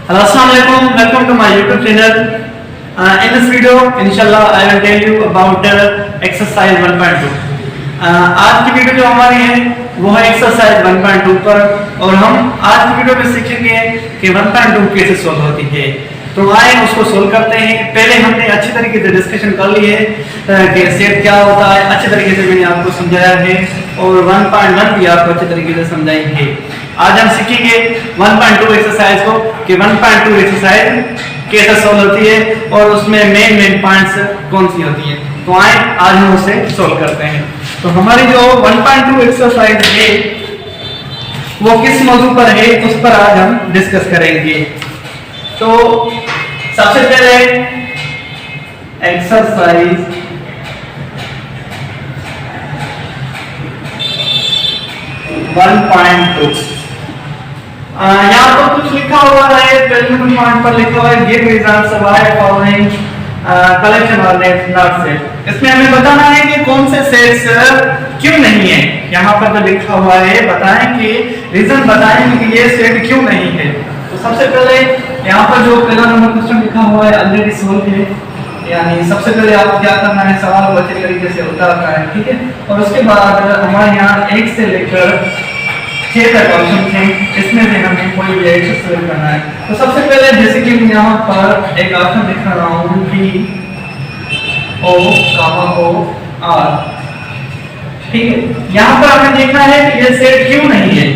Hello, Assalamualaikum. Welcome to my YouTube channel. In this video, inshallah, I will tell you about exercise 1.2. आज की video जो हमारी है वो है एक्सरसाइज 1.2 पर, और हम आज की वीडियो में सीखेंगे कि 1.2 कैसे सोल्व होती है। तो आए उसको सोल्व करते हैं। पहले हमने अच्छी तरीके से डिस्कशन कर ली है कि सेट क्या होता है, अच्छी तरीके से मैंने आपको समझाया है, और 1.1 भी आपको अच्छी तरीके से समझाई है। आज हम सीखेंगे 1.2 एक्सरसाइज को कि 1.2 एक्सरसाइज कैसे सोल्व होती है और उसमें मेन पॉइंट्स कौन सी होती हैं। तो आए आज हम उसे सोल्व करते हैं। तो हमारी जो 1.2 एक्सरसाइज है वो किस मौजू पर है उस पर आज हम डिस्कस करेंगे। तो सबसे पहले एक्सरसाइज 1.2, यहाँ पर कुछ लिखा हुआ है, पहले पॉइंट पर लिखा हुआ है give reasons why following collection और नॉट सेट। इसमें हमें बताना है कि कौन से सेट्स क्यों नहीं है। यहाँ पर जो लिखा हुआ है बताएं कि रीजन बताएं कि ये सेट क्यों नहीं है। तो सबसे पहले यहाँ पर जो पहला नंबर क्वेश्चन लिखा हुआ है ऑलरेडी सोल्व है, यानी सबसे पहले आपको क्या करना है, सवाल को अच्छे तरीके से उतारना है, ठीक है। और उसके बाद हमारे यहाँ 1 से लेकर 6 तक ऑप्शन थे, इसमें से हमें कोई भी एक सेलेक्ट करना है। तो सबसे पहले जैसे कि मैं यहाँ पर एक ऑप्शन लिख रहा हूँ P O R, ठीक है। यहाँ पर हमें देखना है कि ये सेट क्यों नहीं है,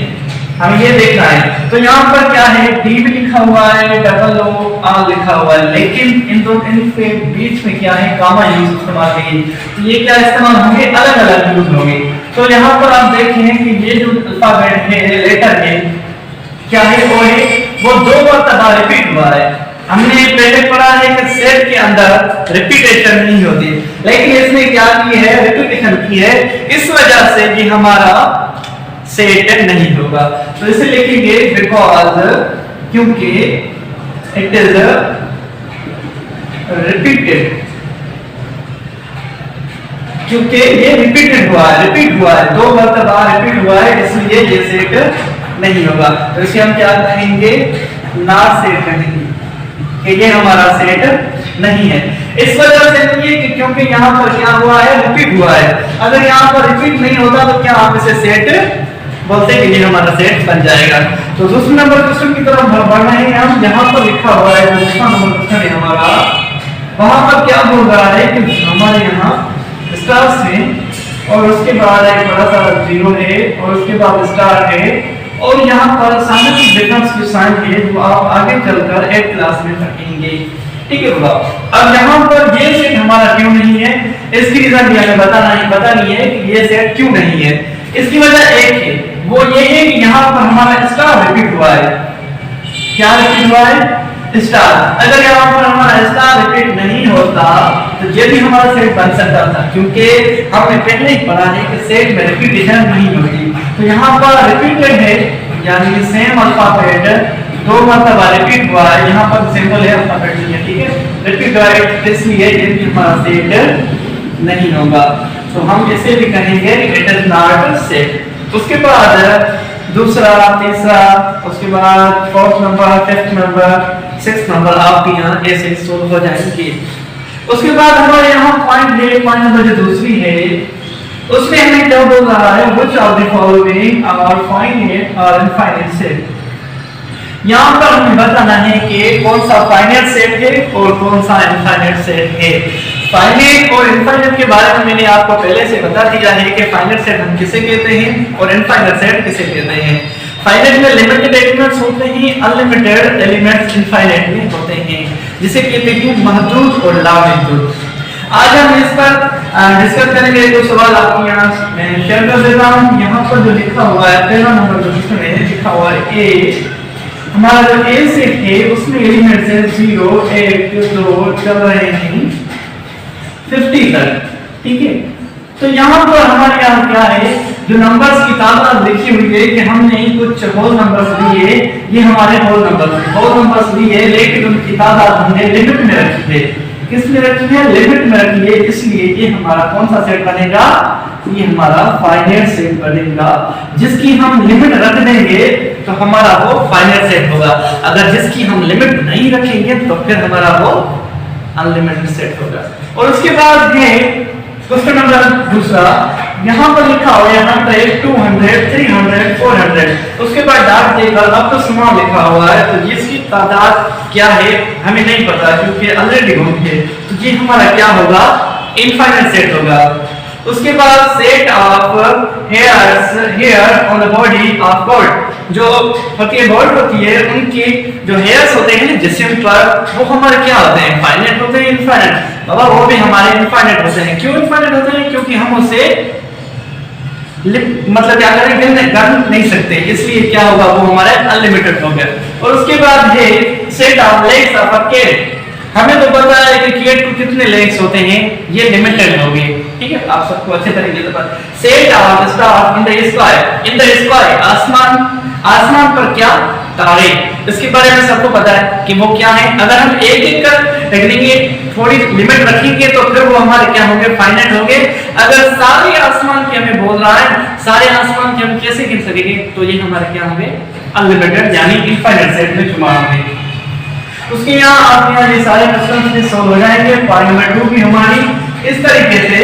हमें ये देखना है। तो यहाँ पर क्या है, D भी लिखा हुआ है, OOR लिखा हुआ है, लेकिन इनके बीच में क्या है, कामा यूज इस्तेमाल की। तो ये क्या इस्तेमाल होंगे, अलग अलग यूज होंगे। तो यहाँ पर आप देखें कि ये जो अल्फाबेट है, लेटर है, क्या है, वो 2 मरतबा रिपीट हुआ है। हमने पहले पढ़ा है कि सेट के अंदर रिपीटेशन नहीं होती, लेकिन इसने क्या की है, रिपीटेशन की है। इस वजह से ये हमारा सेट नहीं होगा। तो इसे लिखेंगे बिकॉज, क्योंकि इट इज रिपीटेड, क्योंकि ये रिपीटेड हुआ है, रिपीट हुआ है, 2 मरतबा रिपीट हुआ है, इसलिए ये सेट नहीं होगा। तो इसे हम क्या कहेंगे, नॉट सेट कहेंगे कि ये हमारा सेट नहीं है। इस वजह से नहीं है कि क्योंकि यहाँ पर क्या हुआ है, रिपीट हुआ है। अगर यहाँ पर रिपीट नहीं होता तो क्या हम इसे सेट बोलते कि ये हमारा सेट बन जाएगा। तो दूसरे नंबर क्वेश्चन की तरफ बढ़ रहे हैं हम। यहाँ पर लिखा हुआ है, दूसरा नंबर क्वेश्चन है हमारा, वहां पर क्या बोल रहा है कि हमारे यहाँ स्टार से, और उसके बाद एक बड़ा सा 0 है, और उसके बाद स्टार है, और यहाँ पर साइंटिफिक डिफरेंस की साइन है जो आप आगे चलकर 8th क्लास में पढ़ेंगे, ठीक है। अब यहाँ पर ये सेट हमारा क्यों नहीं है, इसकी रीजन भी हमें बतानी है कि ये सेट क्यों नहीं है। इसकी वजह एक है, वो ये है कि यहाँ पर हमारा स्टार रिपीट हुआ है। क्या रिपीट हुआ है, स्टार। अगर यहाँ पर हमारा स्टार रिपीट नहीं होता तो ये भी हमारा सेट बन सकता था, क्योंकि हमने पहले ही पढ़ा है कि सेट में रिपीटेशन नहीं होती। तो यहाँ पर रिपीटेड है, यानी सेम अल्फाबेट 2 मरतबा रिपीट हुआ है। यहाँ पर सिंपल है, अल्फाबेट नहीं है, ठीक है, रिपीट हुआ है, इसलिए ये भी हमारा सेट नहीं होगा। तो हम इसे भी कहेंगे इट इज नॉट सेट। उसके बाद दूसरा, तीसरा, उसके बाद 4th number, 5th number, 6th number आपके यहाँ ऐसे सोल्व हो जाएंगे। उसके बाद हमारे यहाँ पॉइंट है, पॉइंट नंबर जो दूसरी है उसमें हमें क्या बोल रहा है, which of the following are finite और इनफाइनाइट सेट। यहाँ पर हमें बताना है कि कौन सा फाइनाइट सेट है और कौन सा इनफाइनाइट सेट है। फाइनाइट और इनफाइनाइट के बारे में मैंने आपको पहले से बता दिया है कि फाइनाइट सेट हम किसे कहते हैं और इनफाइनाइट सेट किसे कहते हैं। फाइनाइट में लिमिटेड एलिमेंट्स होते हैं, अनलिमिटेड एलिमेंट्स इनफाइनाइट में होते हैं, जिसे कहते हैं महदूद और लामहदूद। आज हम इस पर डिस्कस करेंगे। कुछ सवाल आपको यहाँ मैं शेयर कर देता हूँ। यहाँ पर जो लिखा हुआ है, पहला नंबर जो इसमें लिखा हुआ है ए, हमारा जो ए सेट है उसमें एलिमेंट्स है 0, 1, 2 चल रहे हैं 50 तक, ठीक है। तो यहाँ पर हमारे यहाँ क्या है, जो नंबर्स की तादाद लिखी हुई है कि हमने कुछ होल नंबर्स लिए, ये हमारे होल नंबर्स लिए, लेकिन उनकी तादाद हमने लिमिट में रखी है। किस में रखी है, लिमिट में रखी है, इसलिए ये हमारा कौन सा सेट बनेगा, ये हमारा फाइनाइट सेट बनेगा, जिसकी हम लिमिट रख देंगे तो हमारा वो फाइनाइट सेट होगा। अगर जिसकी हम लिमिट नहीं रखेंगे तो फिर हमारा वो अनलिमिटेड सेट होगा। और उसके बाद है क्वेश्चन नंबर दूसरा, यहाँ पर लिखा हुआ है 100, 200, 300, 400, उसके बाद dark table up to small लिखा हुआ है, तो जिसकी तादाद क्या है हमें नहीं पता क्योंकि ऑलरेडी होगी है, तो ये हमारा क्या होगा, इनफाइनाइट सेट होगा। उसके बाद set of hair on the body of bird, जो होती है बर्ड होती है उनके जो हेयर्स होते हैं जिस्म पर, वो हमारे क्या होते हैं, फाइनाइट होते हैं, इनफाइनाइट। बाबा वो भी हमारे इनफाइनाइट होते हैं। क्यों इनफाइनाइट होते हैं? क्योंकि हम उसे मतलब क्या करेंगे, कर नहीं सकते, इसलिए क्या होगा, वो हमारे अनलिमिटेड हो गया। और उसके बाद है set of legs of a cat, हमें तो पता है कि कैट को कितने लेग्स होते हैं, ये लिमिटेड हो गए, ठीक है, आप सबको अच्छे तरीके से पता। Set of star in the sky, in the sky आसमान पर क्या, तारे, इसके बारे में सबको पता है कि वो क्या है। अगर हम एक एक कर गिनेंगे, थोड़ी लिमिट रखेंगे तो फिर वो हमारे क्या होंगे, फाइनाइट होंगे। अगर सारे आसमान की हमें बोल रहा है, सारे आसमान की हम कैसे गिन सकेंगे, तो ये हमारे क्या होंगे, अनलिमिटेड यानी इनफाइनाइट सेट में शुमार होंगे। उसके यहाँ आप यहाँ ये सारे क्वेश्चंस भी सॉल्व हो जाएंगे, पार्ट नंबर 2 भी हमारी इस तरीके से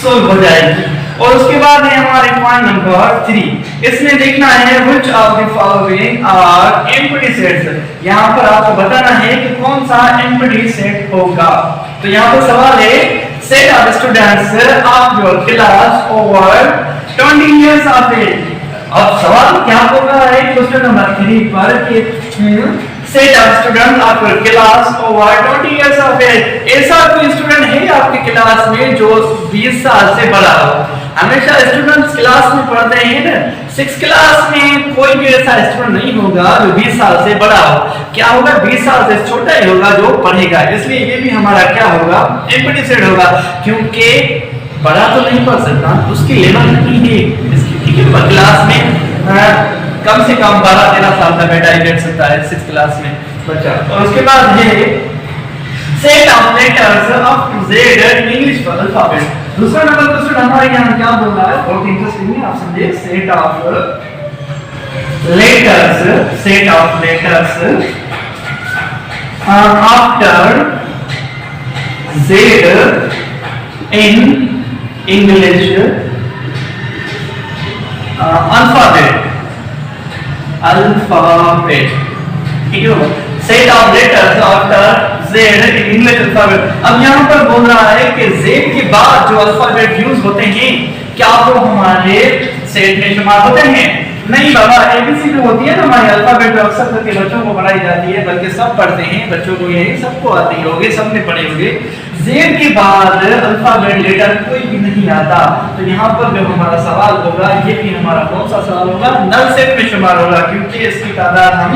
सॉल्व हो जाएगी। और उसके बाद है हमारे पॉइंट नंबर 3, इसमें देखना है which of the following are empty sets। यहाँ पर आपको बताना है कि कौन सा empty set होगा। तो यहाँ पर सवाल है set of students of your class over 20 years of age। अब सवाल क्या होगा है क्वेश्चन नंबर 3 पर कि set of student of your class over 20 years of age, ऐसा कोई स्टूडेंट है आपकी क्लास में जो 20 साल से बड़ा हो। हमेशा स्टूडेंट्स क्लास में पढ़ते हैं ना, 6 क्लास में कोई भी ऐसा स्टूडेंट नहीं होगा जो 20 साल से बड़ा हो। क्या होगा, 20 साल से छोटा ही होगा जो पढ़ेगा, इसलिए ये भी हमारा क्या होगा, एम्प्टी सेट होगा, क्योंकि बड़ा तो नहीं पढ़ सकता, उसकी लेवल नहीं है इसकी, ठीक है। क्लास में कम से कम 12-13 साल का बेटा ही बैठ सकता है 6 क्लास में बच्चा। और उसके बाद है set of letters of Z in English alphabet. दूसरा नंबर क्वेश्चन हमारे यहाँ क्या बोल रहा है, बहुत इंटरेस्टिंग है, आप समझिए। Set of letters after Z in English alphabet, ठीक है। Set of letters after Z in English alphabet. अब यहाँ पर बोल रहा है कि जेड के बाद जो अल्फाबेट यूज होते हैं क्या वो हमारे सेट में शुमार होते हैं? नहीं बाबा, एबीसीडी होती है ना हमारे अल्फाबेट में, अक्सर करके बच्चों को पढ़ाई जाती है, बल्कि सब पढ़ते हैं, बच्चों को यही सबको आती होगी, सबने पढ़े होंगे। जेड के बाद अल्फाबेट लेटर कोई भी नहीं आता, तो यहाँ पर जो हमारा सवाल होगा ये भी हमारा कौन सा सवाल होगा, नल सेट में शुमार होगा, क्योंकि इसकी तादाद हम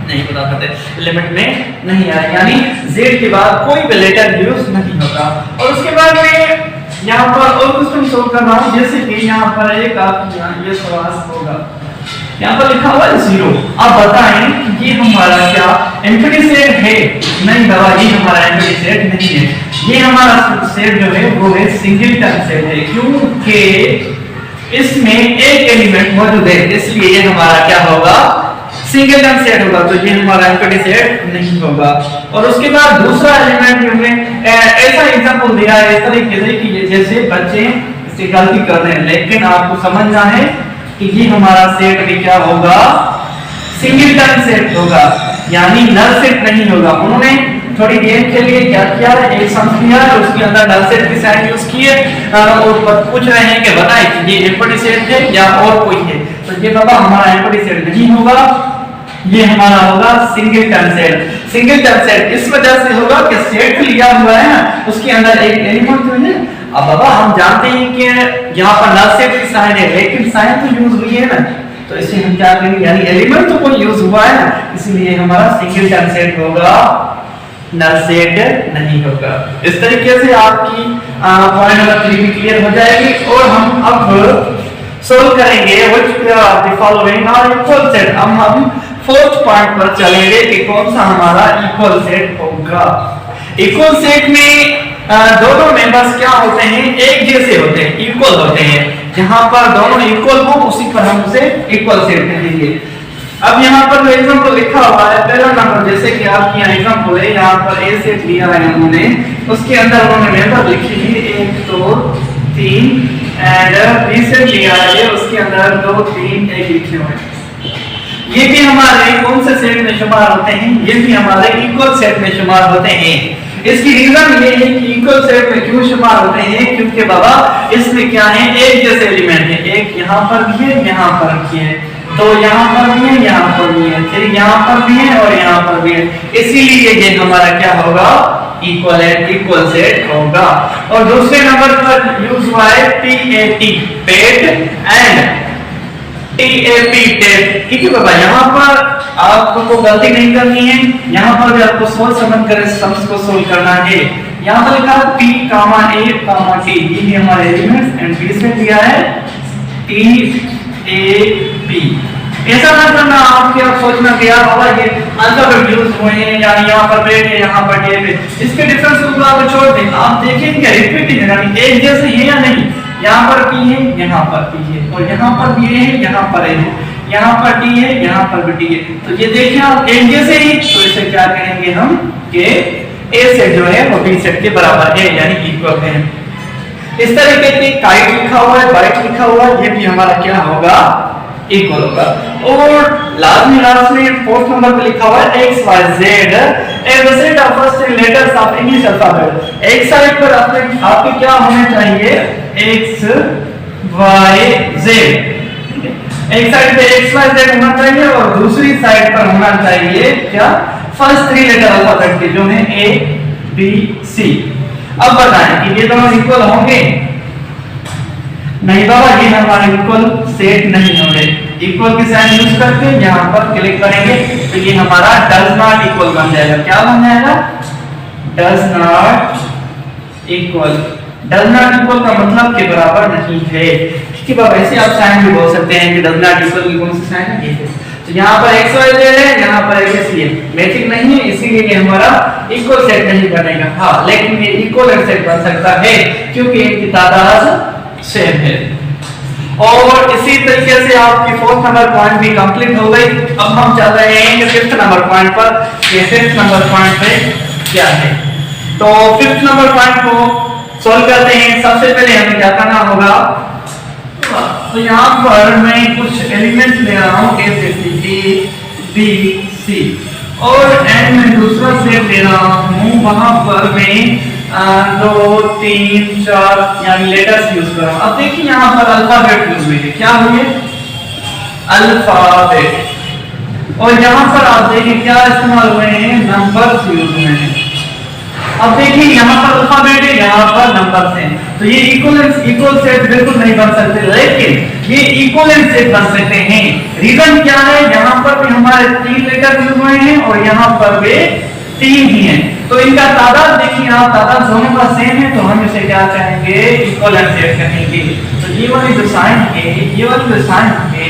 नहीं बता सकते, लिमिट में नहीं आए, यानी जेड के बाद कोई भी लेटर यूज नहीं होता। और उसके बाद में यहाँ पर और क्वेश्चन सोल्व कर रहा हूँ, जैसे कि यहाँ पर एक ये सवाल होगा, यहाँ पर लिखा हुआ है 0। अब बताएं कि ये हमारा क्या एम्प्टी सेट है? नहीं बाबा, ये हमारा एम्प्टी सेट नहीं है, ये हमारा सेट जो है वो है सिंगलटन सेट है, क्योंकि इसमें एक एलिमेंट मौजूद है, इसलिए ये हमारा क्या होगा, सिंगलटन सेट होगा, तो ये हमारा एम्प्टी सेट नहीं होगा। और उसके बाद दूसरा एलिमेंट हमने ऐसा एग्जांपल दिया है इस तरीके से कि जैसे बच्चे इससे गलती कर रहे हैं, लेकिन आपको समझना है कि ये हमारा सेट भी क्या होगा, सिंगलटन सेट होगा, यानी नल सेट नहीं होगा। उन्होंने थोड़ी गेम के लिए क्या किया है, एक सम किया है, उसके अंदर नल सेट की साइन यूज की है और पूछ रहे हैं कि बताएं कि ये एम्प्टी सेट है या और कोई है, तो ये बाबा हमारा एम्प्टी सेट नहीं होगा, ये हमारा होगा सिंगलटन सेट। सिंगलटन सेट इस वजह से होगा कि सेट लिया हुआ है ना, उसके अंदर एक एलिमेंट तो है। अब बाबा हम जानते हैं कि यहाँ पर नल सेट की साइन है, लेकिन साइन तो यूज हुई है ना, तो इसे हम क्या करेंगे, यानी एलिमेंट तो कोई यूज हुआ है ना, इसलिए हमारा सिंगलटन सेट होगा, नल सेट नहीं होगा। इस तरीके से आपकी पॉइंट नंबर 3 भी क्लियर हो जाएगी। और हम अब सोल्व करेंगे which of the following are equal set। हम फोर्थ पॉइंट पर चलेंगे कि कौन सा हमारा इक्वल सेट होगा। इक्वल सेट में दोनों मेंबर्स क्या होते हैं, एक जैसे होते हैं, इक्वल होते हैं। जहां पर दोनों इक्वल हो उसी पर हम उसे इक्वल सेट कहेंगे। अब यहाँ पर जो एग्जाम्पल लिखा हुआ है पहला नंबर, जैसे कि आपकी यहाँ एग्जाम्पल है, यहाँ पर ए सेट लिया है उन्होंने, उसके अंदर उन्होंने मेंबर लिखी है 1 2 3 एंड बी सेट लिया है, उसके अंदर 2 3 1 लिखे हुए हैं। ये भी हमारे कौन से सेट में शुमार होते हैं? ये भी हमारे इक्वल सेट में शुमार होते हैं। इसकी रीजन ये है कि इक्वल सेट में क्यों शुमार होते हैं, क्योंकि बाबा इसमें क्या है, एक जैसे एलिमेंट है, एक यहाँ पर भी है, यहाँ पर भी है, तो यहाँ पर भी है, यहाँ पर भी है, फिर यहाँ पर भी है और यहाँ पर भी है, इसीलिए ये हमारा क्या होगा, इक्वल सेट होगा। और दूसरे नंबर पर यूज हुआ है PAT pet and TAP tape. ठीक है बाबा, यहाँ पर आपको गलती नहीं करनी है, यहाँ पर भी आपको सोच समझ कर सम्स को सोल्व करना है। यहाँ पर लिखा P, A, T, ये हमारे एलिमेंट्स एंड B से दिया है TAP। ऐसा ना करना आपके आप सोचना कि यार बाबा ये अल्फाबेट यूज हुए हैं, यानी यहाँ पर पेट है, यहाँ पर टेप है, इसके डिफरेंस को आप छोड़ दें, आप देखेंगे रिपीटिंग यानी एक जैसे है या नहीं, यहाँ पर P है, यहाँ पर P है, और यहाँ पर भी है, यहाँ पर है, यहाँ पर T है, यहाँ पर भी T है, तो ये देखिए आप एक जैसे ही, तो इसे क्या कहेंगे हम कि A सेट जो है वो B सेट के बराबर है, यानी इक्वल है। इस तरीके की काइट लिखा हुआ है, बाइट लिखा हुआ है, ये भी हमारा क्या होगा, इक्वल होगा। और लास्ट में फोर्थ नंबर पे लिखा हुआ है x y z A set of first letters of English alphabet. एक साइड पर आपके क्या होने चाहिए, x y z, एक साइड पे x y z होना चाहिए और दूसरी साइड पर होना चाहिए क्या, फर्स्ट 3 लेटर अल्फाबेट के जो है a b c। अब बताएं कि ये दोनों इक्वल होंगे? नहीं बाबा, ये हमारे इक्वल सेट नहीं होंगे। इक्वल के साइन यूज करके यहाँ पर क्लिक करेंगे तो ये हमारा डज नॉट इक्वल बन जाएगा। क्या बन जाएगा, does not equal. Does not equal का मतलब के बराबर नहीं है। ठीक है बाबा, ऐसे आप साइन भी बोल सकते हैं कि डज नॉट इक्वल की कौन सी साइन है, ये है। तो यहाँ पर x y z है, यहाँ पर x है, मैचिंग नहीं है, इसीलिए ये हमारा इक्वल सेट नहीं बनेगा। हाँ, लेकिन ये इक्वल सेट बन सकता है क्योंकि इनकी तादाद सेम है। और इसी तरीके से आपकी फोर्थ नंबर पॉइंट भी कंप्लीट हो गई। अब हम चल रहे हैं फिफ्थ नंबर पॉइंट पर। ये फिफ्थ नंबर पॉइंट पे क्या है, तो फिफ्थ नंबर पॉइंट को सॉल्व करते हैं। सबसे पहले हमें क्या करना होगा, तो यहाँ पर मैं कुछ एलिमेंट ले रहा हूँ A B C और एंड में दूसरा सेट ले रहा हूँ, वहां पर मैं 2 3 4 यानी लेटर्स यूज कर रहा हूँ। अब देखिए यहाँ पर अल्फाबेट यूज हुई है, क्या हुई है, अल्फाबेट। और यहाँ पर आप देखिए क्या इस्तेमाल हुए हैं, नंबर्स यूज हुए हैं। अब देखिए यहाँ पर अल्फाबेट है, यहाँ पर नंबर्स हैं, तो ये इक्वल सेट बिल्कुल नहीं बन सकते, लेकिन ये इक्वलेंट सेट बन सकते हैं। रीजन क्या है, यहाँ पर भी हमारे 3 लेटर यूज हुए हैं और यहाँ पर भी 3 ही हैं, तो इनका तादाद देखिए आप, तादाद दोनों का सेम है, तो हम इसे क्या कहेंगे, इक्वलेंट सेट कहेंगे। तो ये वाली जो साइन है, ये वाली जो साइन है,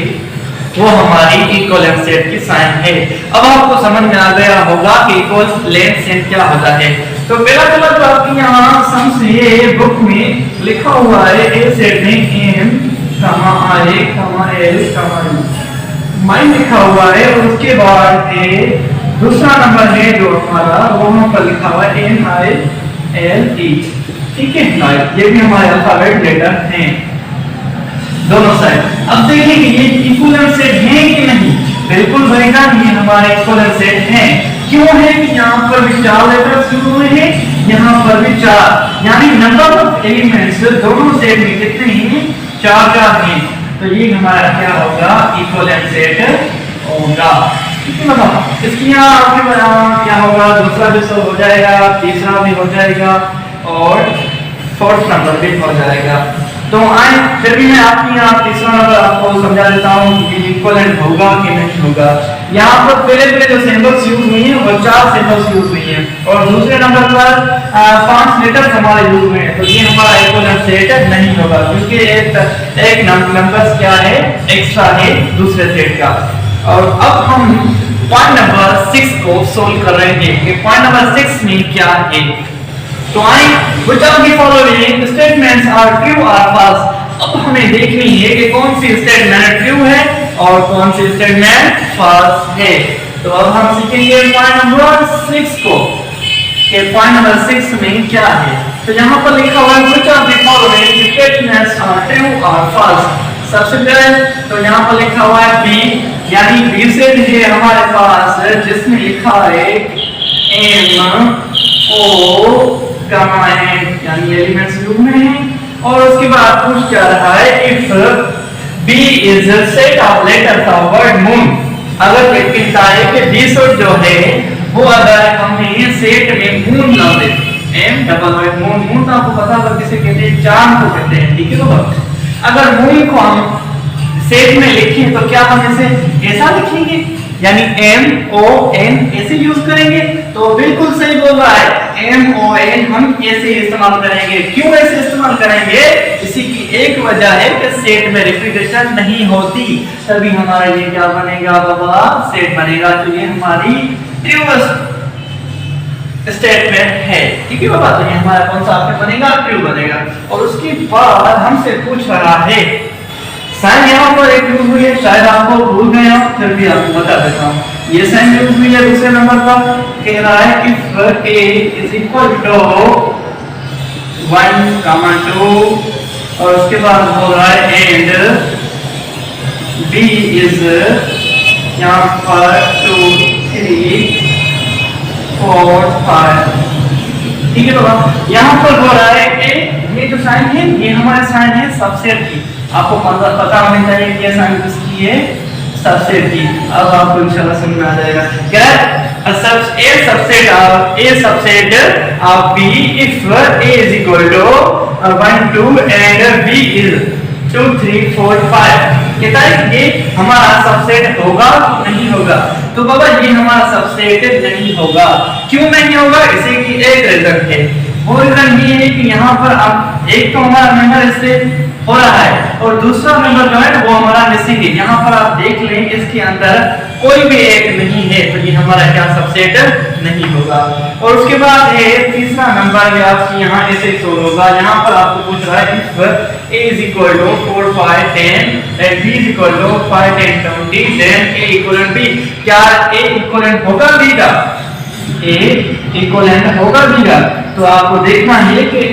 वो हमारी इक्वलेंट सेट की साइन है। अब आपको समझ में आ गया होगा कि इक्वलेंट सेट क्या होता है। तो पहला तो आपकी यहाँ सम्स ये बुक में लिखा हुआ है, ए सेट में m, i, l, माइन लिखा हुआ है, और उसके बाद दूसरा नंबर है जो हमारा, वो वहां पर लिखा हुआ है NILE। ठीक है, ये भी हमारे अल्फाबेट लेटर हैं दोनों साइड। अब देखिए कि ये इक्वलेंट सेट है कि नहीं, बिल्कुल बनेगा, ये हमारे इक्वलेंट सेट हैं। क्यों है कि यहाँ पर भी 4 लेटर्स यूज हुए हैं, यहाँ पर भी 4, यानी नंबर ऑफ एलिमेंट्स दोनों सेट में कितने हैं, 4 हैं। तो ये हमारा क्या होगा, इक्वलेंट सेट होगा। ठीक है बाबा, इसकी यहाँ आपके क्या होगा, दूसरा भी सॉल्व हो जाएगा, तीसरा भी हो जाएगा और फोर्थ नंबर भी हो जाएगा। तो आए फिर भी मैं आपकी यहाँ तीसरा नंबर आपको समझा देता हूँ कि इक्वलेंट होगा कि नहीं होगा। यहाँ पर पहले जो सिंबल्स यूज हुई हैं वो 4 सिंबल्स यूज हुई हैं, और दूसरे नंबर पर 5 लेटर्स हमारे यूज हुए हैं, तो ये हमारा इक्वलेंट सेट नहीं होगा, क्योंकि एक नंबर क्या है, एक्स्ट्रा है दूसरे सेट का। और अब हम पॉइंट नंबर 6 को सोल्व कर रहे हैं कि पॉइंट नंबर 6 में क्या है। तो I which of the following statements are true और फॉल्स। अब हमें देखनी है कि कौन सी स्टेटमेंट ट्रू है और कौन सी स्टेटमेंट फॉल्स है। तो अब हम सीखेंगे पॉइंट नंबर 6 को कि पॉइंट नंबर 6 में क्या है। तो यहाँ पर लिखा हुआ है which of the following statements are true or false। सबसे पहले तो यहाँ पर लिखा हुआ है बी, यानी बी से है हमारे पास जिसमें लिखा है एम ओ गामा एन, यानी एलिमेंट्स ग्रुप में है। और उसके बाद पूछ क्या रहा है if B is a set of letters of word moon. अगर ये कहता है कि बी सेट जो है वो अगर हमें सेट में मून ना दे, M double word moon, moon तो आपको पता होगा किसे कहते हैं, चांद को कहते हैं, ठीक है। तो अगर मून को हम सेट में लिखें तो क्या हम इसे ऐसा लिखेंगे, यानी एम ओ एन ऐसे यूज करेंगे। तो बिल्कुल सही बोल रहा है, एम ओ एन हम ऐसे इस्तेमाल करेंगे। क्यों ऐसे इस्तेमाल करेंगे, इसी की एक वजह है कि सेट में रिपीटेशन नहीं होती, तभी हमारा ये क्या बनेगा बाबा, सेट बनेगा। तो ये हमारी ट्रू स्टेटमेंट है, ठीक है बाबा। तो ये हमारा कौन सा आपका बनेगा, ट्रू बनेगा। और उसके बाद हमसे पूछ रहा है साइन, यहाँ पर एक यूज हुई है, शायद आपको भूल गए हो, फिर भी आपको बता देता हूँ। ये साइन यूज हुई है दूसरे नंबर पर, कह रहा है if a is equal to 1, 2 और उसके बाद बोल रहा है एंड b इज यहाँ पर 2, 3, 4, 5, ठीक है बाबा। यहाँ पर बोल रहा है कि ये जो साइन है ये हमारा साइन है सबसेट की। आपको पता होना चाहिए कि ये साइन किसकी है, सबसेट की। अब आपको इंशाल्लाह समझ में आ जाएगा। क्या a subset of B if A is equal to 1, 2 and B is 2, 3, 4, 5। कहता है ये हमारा सबसेट होगा तो नहीं होगा। तो बाबा ये हमारा सबसेट नहीं होगा। क्यों नहीं होगा, इसे की एक रीजन है। वो रीजन ये है कि यहाँ पर अब एक तो हमारा मेंबर इससे हो रहा है और दूसरा मेंबर जो है वो हमारा मिसिंग है। यहाँ पर आप देख लें इसके अंदर कोई भी एक नहीं है, तो ये हमारा क्या सबसेट नहीं होगा। और उसके बाद है तीसरा नंबर, ये आपकी यहाँ ऐसे शो होगा। यहाँ पर आपको पूछ रहा है if a is equal to 4, 5, 10 and b is equal to 5, 10, 20 then a equivalent b। क्या a equivalent होगा b का, a equivalent होगा b का। तो आपको देखना है कि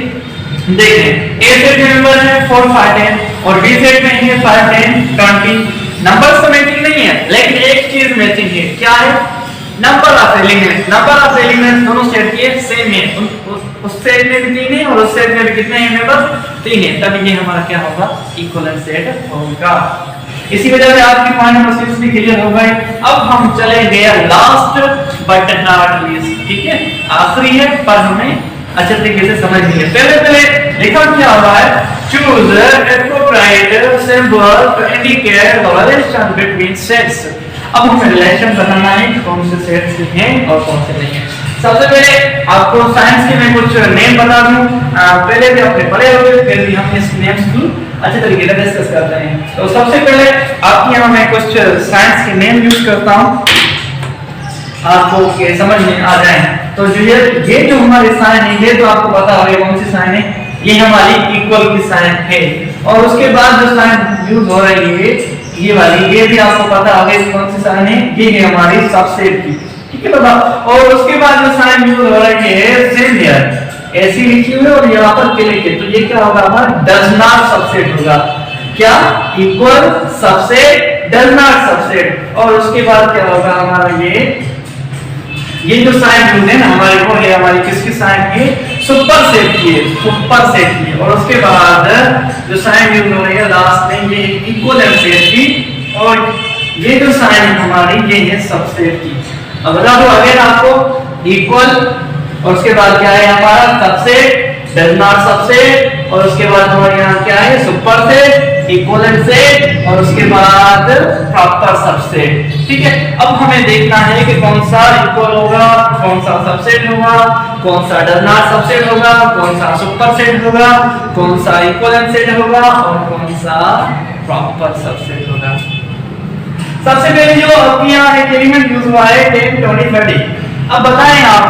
देखें a सेट में नंबर है 4, 5, 10 और b सेट में है 5, 10, 20। नंबर से मैचिंग नहीं है, लेकिन एक चीज मैचिंग है, क्या है, number of elements. Number of elements दोनों सेट के सेम है, उस सेट में भी 3 है और उस सेट में भी कितने हैं मेंबर्स, 3 है। तब ये हमारा क्या होगा, इक्विवेलेंट सेट होगा। इसी वजह से आपकी पॉइंट नंबर 6 भी क्लियर हो गए। अब हम चलेंगे लास्ट बट नॉट लीस्ट, ठीक है, आखिरी है पर हमें अच्छे तरीके से समझनी है। पहले लिखा क्या हुआ है, choose appropriate symbol to indicate the relation between sets. अब हमें रिलेशन बताना है कि कौन से सेट्स हैं और कौन से नहीं हैं। सबसे पहले आपको साइंस के मैं कुछ नेम बता दूं, पहले भी आपने पढ़े होंगे, फिर भी हम इस नेम्स को अच्छे तरीके से डिस्कस करते हैं। तो सबसे पहले आपके यहाँ मैं कुछ साइंस के नेम यूज करता हूँ आपको के समझ में आ जाए। तो जो ये जो हमारे साइन है, ये तो आपको पता होगा कौन सी साइन है, ये हमारी इक्वल की साइन है। और उसके बाद जो साइन यूज हो रही है ये वाली, ये भी आपको पता होगा कौन सी साइन है, ये है हमारी सबसेट की, ठीक है बाबा। और उसके बाद जो साइन यूज हो रही है सेम हियर, ऐसी लिखी हुई और यहाँ पर क्लिक है, तो ये क्या होगा हमारा डज नॉट सबसेट होगा। क्या, equal subset does not subset. और उसके बाद क्या होगा हमारा ये जो साइन यूज है ना हमारे को, है हमारी किसकी साइन है, सुपर सेट की है, सुपर सेट की। और उसके बाद जो साइन यूज हो रही है लास्ट में, ये इक्विवेलेंट सेट की। और ये जो साइन है हमारी, ये है सबसेट की। अब बता दो अगेन आपको, इक्वल और उसके बाद क्या है हमारा सबसेट डज नॉट सबसेट। और उसके बाद हमारे यहाँ क्या है, सुपर सेट, इक्विवेलेंट सेट और उसके बाद प्रॉपर सबसेट, ठीक है। अब हमें देखना है कि कौन सा इक्वल होगा, कौन सा सबसेट होगा, कौन सा डज नॉट सबसेट होगा, कौन सा सुपर सेट होगा, कौन सा इक्विवेलेंट सेट होगा और कौन सा प्रॉपर सबसेट होगा। सबसे पहले जो आपके यहाँ एक एलिमेंट यूज हुआ है 10, 20, 30। अब बताएं आप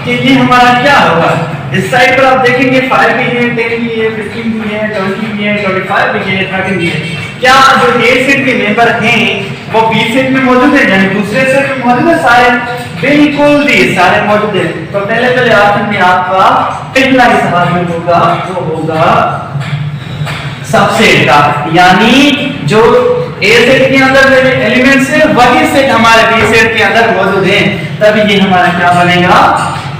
कि ये हमारा क्या होगा। इस साइड पर आप देखेंगे 5 भी है, 10 भी है, 15 भी है, 20 भी है, 25 भी है, 30 भी है। क्या जो ए सेट के मेंबर हैं वो बी सेट में मौजूद है, यानी दूसरे सेट में मौजूद है सारे? बिल्कुल भी सारे मौजूद है। तो पहले ऑप्शन में आपका पहला ही सवाल में होगा वो होगा सबसेट का, यानी जो ए सेट के अंदर जो एलिमेंट्स है वही सेट हमारे बी सेट के अंदर मौजूद है, तभी ये हमारा क्या बनेगा?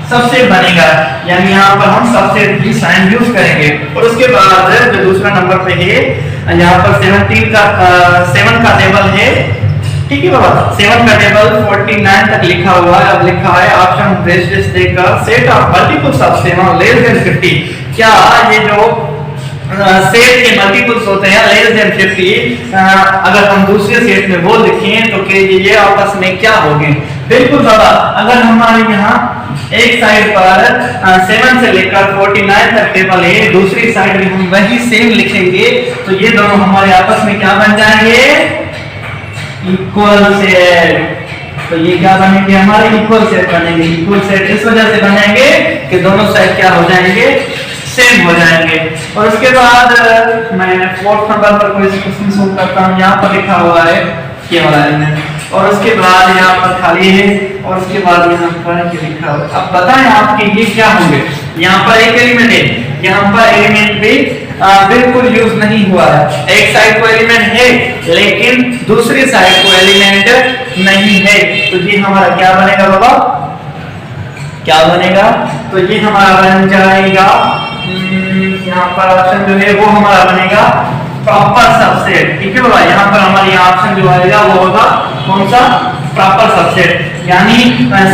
सबसेट बनेगा। यानी यहाँ पर हम सबसेट की साइन यूज करेंगे। और उसके बाद जो दूसरा नंबर पे है यहाँ पर 7 का टेबल है, ठीक है बाबा, 7 का टेबल 49 तक लिखा हुआ है। अब लिखा है ऑप्शन बेसिस देकर set of multiples of 7 less than 50। क्या ये जो सेट के मल्टीपल्स होते हैं लेस देन 50, अगर हम दूसरे सेट में वो लिखें तो ये आपस में क्या होंगे? बिल्कुल बाबा, अगर हमारे यहाँ एक साइड पर 7 से लेकर 49 तक टेबल है, दूसरी साइड में हम वही सेम लिखेंगे तो ये दोनों हमारे आपस में क्या बन जाएंगे? Equal set. तो ये क्या बनेंगे? हमारे इक्वल सेट बनेंगे। इक्वल सेट इस वजह से बनेंगे कि दोनों साइड क्या हो जाएंगे? सेम हो जाएंगे। और उसके बाद मैं 4th नंबर पर कोई क्वेश्चन सोल्व करता हूँ। यहाँ पर लिखा हुआ है ये वाला एलिमेंट, और उसके बाद यहाँ पर खाली है, और उसके बाद यहाँ पर क्या लिखा हुआ है। अब बताएं आपके ये क्या होंगे? यहाँ पर एक एलिमेंट है, यहाँ पर एलिमेंट भी बिल्कुल यूज नहीं हुआ है। एक साइड को एलिमेंट है लेकिन दूसरी साइड को एलिमेंट नहीं है, तो ये हमारा क्या बनेगा बाबा? क्या बनेगा? तो ये हमारा बन जाएगा, यहाँ पर ऑप्शन जो है वो हमारा बनेगा प्रॉपर सबसेट। ठीक है बाबा, यहाँ पर हमारे ऑप्शन जो आएगा वो होगा कौन सा? Proper subset. यानी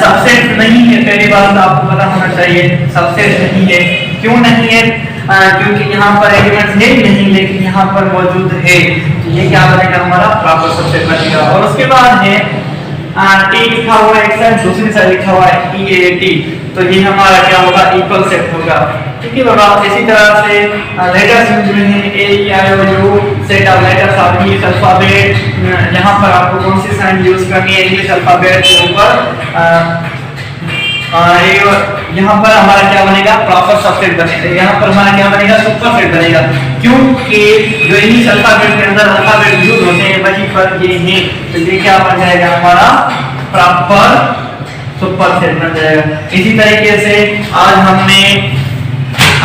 सबसेट नहीं है, पहली बात तो आपको पता होना चाहिए सबसेट नहीं है। क्यों नहीं है? क्योंकि यहाँ पर एलिमेंट्स है नहीं लेकिन यहाँ पर मौजूद है, तो ये क्या बनेगा? हमारा प्रॉपर सबसेट बनेगा। और उसके बाद है टी लिखा हुआ है एक साइड, दूसरी साइड लिखा हुआ है टी, तो ये हमारा क्या होगा? इक्वल सेट होगा। ठीक है बाबा, इसी तरह से लेटर्स यूज में है A E I O U, set of letters of English alphabet. यहाँ पर आपको कौन सी साइन यूज करनी है? इंग्लिश अल्फाबेट के ऊपर यहाँ पर हमारा क्या बनेगा? प्रॉपर सबसेट बनेगा। यहाँ पर हमारा क्या बनेगा? सुपर सेट बनेगा, क्योंकि जो इंग्लिश अल्फाबेट के अंदर अल्फाबेट यूज होते हैं वही पर ये है, तो ये क्या बन जाएगा? हमारा प्रॉपर सुपर सेट बन जाएगा। इसी तरीके से आज हमने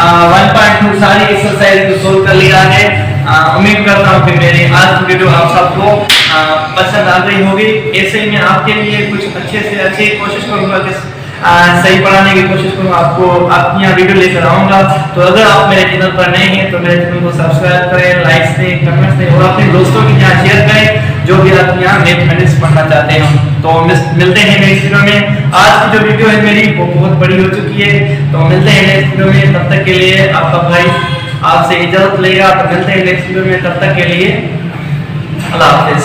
1.2 सारी एक्सरसाइज को सोल्व कर लिया है। उम्मीद करता हूँ कि मेरी आज की वीडियो आप सबको पसंद आ गई होगी। ऐसे ही मैं आपके लिए कुछ अच्छे से अच्छी कोशिश करूंगा कि सही पढ़ाने की कोशिश करूंगा, आपको आपके यहाँ वीडियो लेकर आऊंगा। तो अगर आप मेरे चैनल पर नए हैं तो मेरे चैनल को सब्सक्राइब करें, लाइक्स दें, कमेंट्स दें और अपने दोस्तों के यहाँ शेयर करें जो भी आप यहाँ मैथमेटिक्स पढ़ना चाहते हैं। तो मिलते हैं नेक्स्ट वीडियो में। आज की जो वीडियो है मेरी वो बहुत बड़ी हो चुकी है, तो मिलते हैं नेक्स्ट वीडियो में। तब तक के लिए आपका भाई आपसे इजाजत लेगा, तो मिलते हैं नेक्स्ट वीडियो में। तब तक के लिए अल्लाह हाफिज।